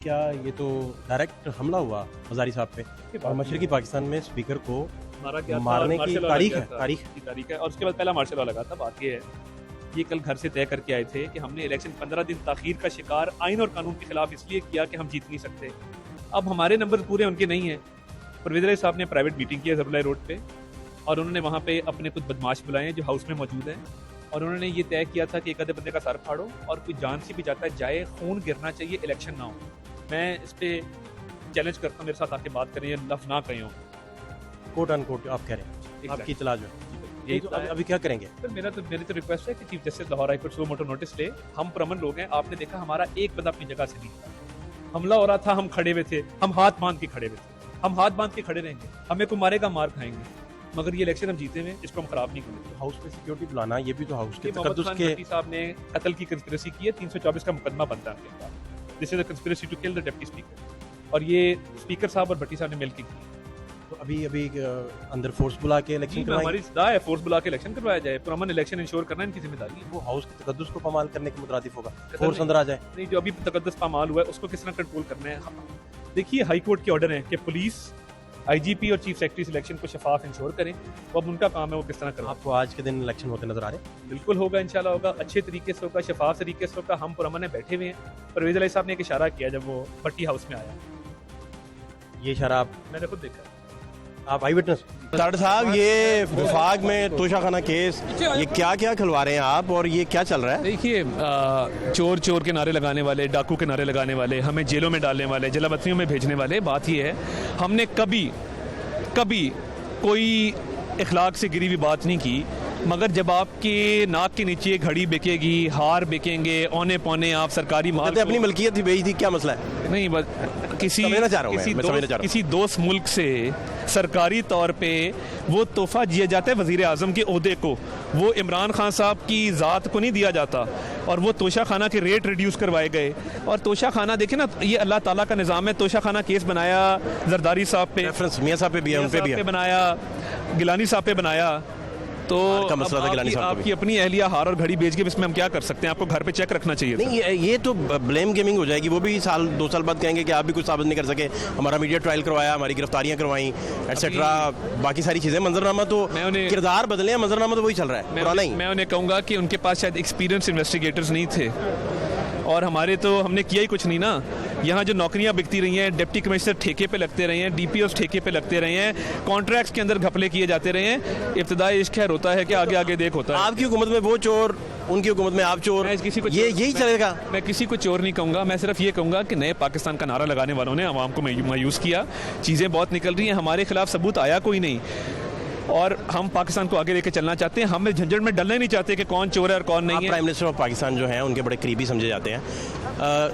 क्या ये तो डायरेक्ट हमला हुआ हजारी साहब पे और मशरकी पाकिस्तान में स्पीकर को मारा गया था, मारने की मार्शल लॉ तारीख लगा है था। तारीख है और उसके बाद पहला मार्शल लॉ लगा था। बात ये है, ये कल घर से तय करके आए थे कि हमने इलेक्शन 15 दिन ताखीर का शिकार आइन और कानून के खिलाफ इसलिए किया कि हम जीत नहीं सकते। अब हमारे नंबर पूरे उनके नहीं हैं। परवेज इलाही साहब ने प्राइवेट मीटिंग की है ज़बरुल्लाह रोड पे और उन्होंने वहाँ पे अपने कुछ बदमाश बुलाए हैं जो हाउस में मौजूद हैं और उन्होंने ये तय किया था कि एक आधे बंदे का सर फाड़ो और कोई जान से भी जाता है जाए, खून गिरना चाहिए, इलेक्शन ना हो। मैं इस पे चैलेंज करता हूँ, मेरे साथ आके बात करें, लफ्ज ना कहीं हो। कोट अनकोट आप कह रहे हैं आपकी इतला जो है। यही तो तो अभी क्या करेंगे? मेरी तो रिक्वेस्ट है कि chief justice Lahore high court suo motu notice ले। हम प्रमन लोग हैं, आपने देखा हमारा एक बंदा अपनी जगह से नहीं था। हमला हो रहा था, हम खड़े हुए थे, हम हाथ बांध के खड़े हुए थे, हम हाथ बांध के खड़े रहेंगे। हमें कोई मारेगा, मार खाएंगे, मगर ये इलेक्शन हम जीते हुए, इसको हम खराब नहीं करेंगे। हाउस पे सिक्योरिटी बुलाना ये भी तो हाउस के मोहम्मद तकद्दुस खान के भट्टी साहब ने कत्ल की कंस्पिरेसी की है, 324 का मुकदमा बनता है उनके खिलाफ। This is a conspiracy to kill the deputy speaker और ये स्पीकर साहब और भट्टी साहब ने मिलकर की। तो अभी अंदर फोर्स बुला के इलेक्शन करवाएंगे। हमारी सदा है फोर्स बुला के इलेक्शन करवाया जाए, पुरअमन इलेक्शन इंश्योर करना इनकी जिम्मेदारी है। वो हाउस के तकद्दुस को पमाल करने के मुतरादिफ होगा, फोर्स अंदर आ जाए। नहीं, जो अभी तकद्दुस पामाल हुआ है उसको किस तरह कंट्रोल करना है। देखिए, हाई कोर्ट के ऑर्डर है कि पुलिस, आईजीपी और चीफ सेक्रेटरी इलेक्शन को शफाफ इंश्योर करें। तो अब उनका काम है वो किस तरह करें। आपको आज के दिन इलेक्शन होते नजर आ रहे हैं? बिल्कुल होगा, इंशाल्लाह होगा, अच्छे तरीके से होगा, शफाफ तरीके से होगा। हम पुरअमन में बैठे हुए हैं। परवेज इलाही साहब ने एक इशारा किया जब वो भट्टी हाउस में आया, ये शराब मैंने खुद देखा। आप आई विटनेस ताड़ साहब, ये विफाक में तोशाखाना केस, ये क्या क्या खिलवा रहे हैं आप और ये क्या चल रहा है? देखिए, चोर चोर के नारे लगाने वाले, डाकू के नारे लगाने वाले, हमें जेलों में डालने वाले, जलावतनियों में भेजने वाले, बात ये है हमने कभी कोई इखलाक से गिरी हुई बात नहीं की। मगर जब आपके नाक के नीचे घड़ी बिकेगी, हार बिकेंगे, औने पौने आप सरकारी माल अपनी मलकियत ही बेच दी, क्या मसला है? नहीं, बस किसी दोस्त मुल्क से सरकारी तौर पे वो तोहफा दिया जाता है वजीर आजम के ओहदे को, वो इमरान खान साहब की ज़ात को नहीं दिया जाता। और वो तोशा खाना के रेट रिड्यूस करवाए गए। और तोशा खाना देखे ना, ये अल्लाह ताला का निज़ाम है। तोशा खाना केस बनाया जरदारी साहब पे, मियां साहब पे भी है, उन पे भी है, बनाया गिलानी साहब पे बनाया। तो का मसला था गिलानी साहब आपकी अपनी अहलिया हार और घड़ी बेच के इसमें हम क्या कर सकते हैं? आपको घर पे चेक रखना चाहिए। नहीं, ये तो ब्लेम गेमिंग हो जाएगी। वो भी 2 साल बाद कहेंगे कि आप भी कुछ साबित नहीं कर सके, हमारा मीडिया ट्रायल करवाया, हमारी गिरफ्तारियां करवाई, एटसेट्रा, बाकी सारी चीजें। मंजरनामा तो किरदार बदले हैं, मंजरनामा तो वही चल रहा है, पुराना ही। मैं उन्हें कहूँगा कि उनके पास शायद एक्सपीरियंस इन्वेस्टिगेटर्स नहीं थे और हमारे तो हमने किया ही कुछ नहीं ना। यहाँ जो नौकरियां बिकती रही हैं, डिप्टी कमिश्नर ठेके पे लगते रहे हैं, डीपीओस ठेके पे लगते रहे हैं, कॉन्ट्रैक्ट्स के अंदर घपले किए जाते रहे हैं। इब्तिदाई इश्क खैर होता है कि आगे आगे देख होता है। आपकी हुकूमत में वो चोर, उनकी हुकूमत में आप चोर, किसी को यही चलेगा। मैं किसी को चोर नहीं कहूँगा, मैं सिर्फ ये कहूँगा कि नए पाकिस्तान का नारा लगाने वालों ने आवाम को मायूस किया। चीज़ें बहुत निकल रही हैं, हमारे खिलाफ सबूत आया कोई नहीं और हम पाकिस्तान को आगे लेके चलना चाहते हैं। हम झंझट में डलना ही नहीं चाहते कि कौन चोर है और कौन नहीं है। प्राइम मिनिस्टर ऑफ पाकिस्तान जो हैं उनके बड़े करीबी समझे जाते हैं।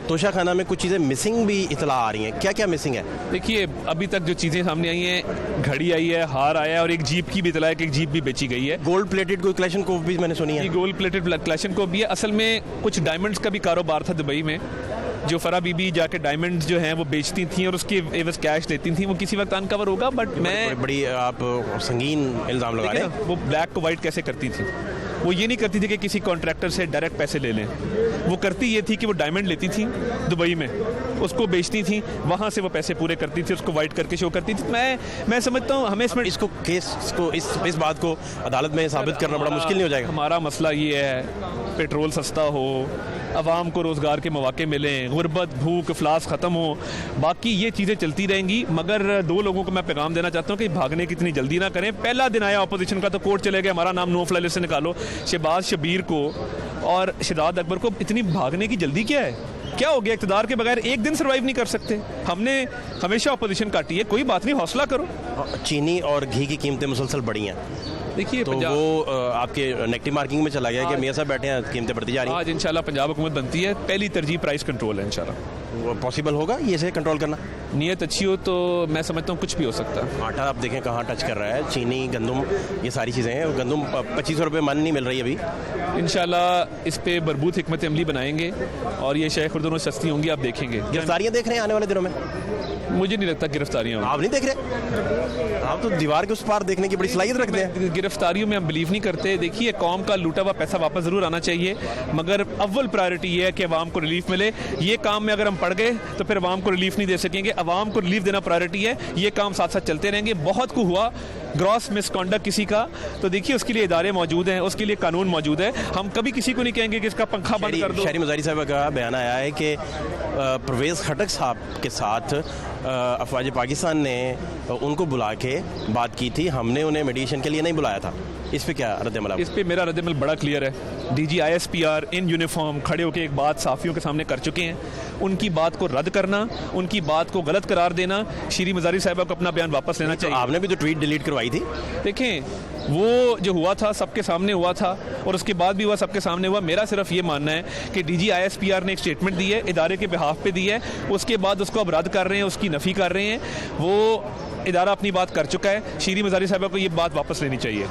तोशा खाना में कुछ चीज़ें मिसिंग भी इतला आ रही हैं, क्या क्या मिसिंग है? देखिए, अभी तक जो चीज़ें सामने आई हैं, घड़ी आई है, हार आया है और एक जीप की भी इतला है कि एक जीप भी बेची गई है। गोल्ड प्लेटेड कोई कलेक्शन को भी मैंने सुनी है। गोल्ड प्लेटेड कलेक्शन को भी है। असल में कुछ डायमंड्स का भी कारोबार था दुबई में, जो फरा बीबी जाके डायमंड्स जो हैं वो बेचती थी और उसके एवज कैश देती थी। वो किसी वक्त अनकवर होगा, बट मैं बड़ी आप संगीन इल्ज़ाम लगा रहे हैं। वो ब्लैक को वाइट कैसे करती थी? वो ये नहीं करती थी कि किसी कॉन्ट्रैक्टर से डायरेक्ट पैसे ले लें। वो करती ये थी कि वो डायमंड लेती थी दुबई में, उसको बेचती थी, वहाँ से वो पैसे पूरे करती थी, उसको वाइट करके शो करती थी। मैं समझता हूँ हमें इसमें इसको केस को इस बात को अदालत में साबित करना बड़ा मुश्किल नहीं हो जाएगा? हमारा मसला ये है, पेट्रोल सस्ता हो, आवाम को रोज़गार के मौके मिलें, गुर्बत, भूख, अफलास ख़त्म हो, बाकी ये चीज़ें चलती रहेंगी। मगर 2 लोगों को मैं पैगाम देना चाहता हूँ कि भागने की इतनी जल्दी ना करें। पहला दिन आया अपोजिशन का तो कोर्ट चले गए, हमारा नाम नो फ्लाई लिस्ट से निकालो। शहबाज शबीर को और शादात अकबर को इतनी भागने की जल्दी क्या है? क्या हो गया? इक़्तिदार के बगैर एक दिन सर्वाइव नहीं कर सकते? हमने हमेशा अपोजिशन काटी है, कोई बात नहीं, हौसला करो। चीनी और घी की कीमतें मुसलसल बढ़ी हैं। देखिए, तो वो आपके नेगेटिव मार्किंग में चला गया कि मियां साहब बैठे हैं, कीमतें बढ़ती जा रही हैं। आज इंशाल्लाह पंजाब हुकूमत बनती है, पहली तरजीह प्राइस कंट्रोल है। इंशाल्लाह वो पॉसिबल होगा ये से कंट्रोल करना? नीयत अच्छी हो तो मैं समझता हूँ कुछ भी हो सकता है। आटा आप देखें कहाँ टच कर रहा है, चीनी, गंदम, ये सारी चीज़ें हैं। गंदम 2500 रुपये मन नहीं मिल रही अभी। इंशाल्लाह इस पे बरबूत हिकमत अमली बनाएंगे और ये शेख खुर्दों सस्ती होंगी, आप देखेंगे। गिरफ्तारियाँ देख रहे हैं आने वाले दिनों में? मुझे नहीं लगता गिरफ्तारियाँ। आप नहीं देख रहे? आप तो दीवार के उस पार देखने की बड़ी सलाहियत रखते हैं। गिरफ्तारियों में हम बिलीव नहीं करते। देखिए, कौम का लूटा हुआ पैसा वापस ज़रूर आना चाहिए, मगर अव्वल प्रायोरिटी ये है कि अवाम को रिलीफ मिले। ये काम में अगर हम पड़ गए तो फिर अवाम को रिलीफ नहीं दे सकेंगे। अवाम को रिलीफ देना प्रायोरिटी है, ये काम साथ साथ चलते रहेंगे। बहुत को हुआ ग्रॉस मिसकॉन्डक्ट किसी का, तो देखिए उसके लिए इदारे मौजूद हैं, उसके लिए कानून मौजूद है। हम कभी किसी को नहीं कहेंगे कि इसका पंखा बंद कर दो। शहरी मज़ारी साहब का बयान आया है कि परवेज़ खटक साहब के साथ अफवाज पाकिस्तान ने उनको बुला के बात की थी, हमने उन्हें मेडिएशन के लिए नहीं बुलाया था। इस पे क्या रद्द-ए-अमल? इस पे मेरा रद्द-ए-अमल बड़ा क्लियर है। डीजी ISPR इन यूनिफॉर्म खड़े होकर एक बात साफ़ियों के सामने कर चुके हैं। उनकी बात को रद्द करना, उनकी बात को गलत करार देना, शहरी मज़ारी साहब को अपना बयान वापस लेना चाहिए। आपने भी तो ट्वीट डिलीट करवाई थी। देखें, वो जो हुआ था सबके सामने हुआ था और उसके बाद भी हुआ सबके सामने हुआ। मेरा सिर्फ ये मानना है कि डीजी ISPR ने एक स्टेटमेंट दी है, इदारे के बिहाफ पे दी है, उसके बाद उसको अब रद्द कर रहे हैं, उसकी नफ़ी कर रहे हैं। वो इदारा अपनी बात कर चुका है। शहरी मज़ारी साहब को ये बात वापस लेनी चाहिए।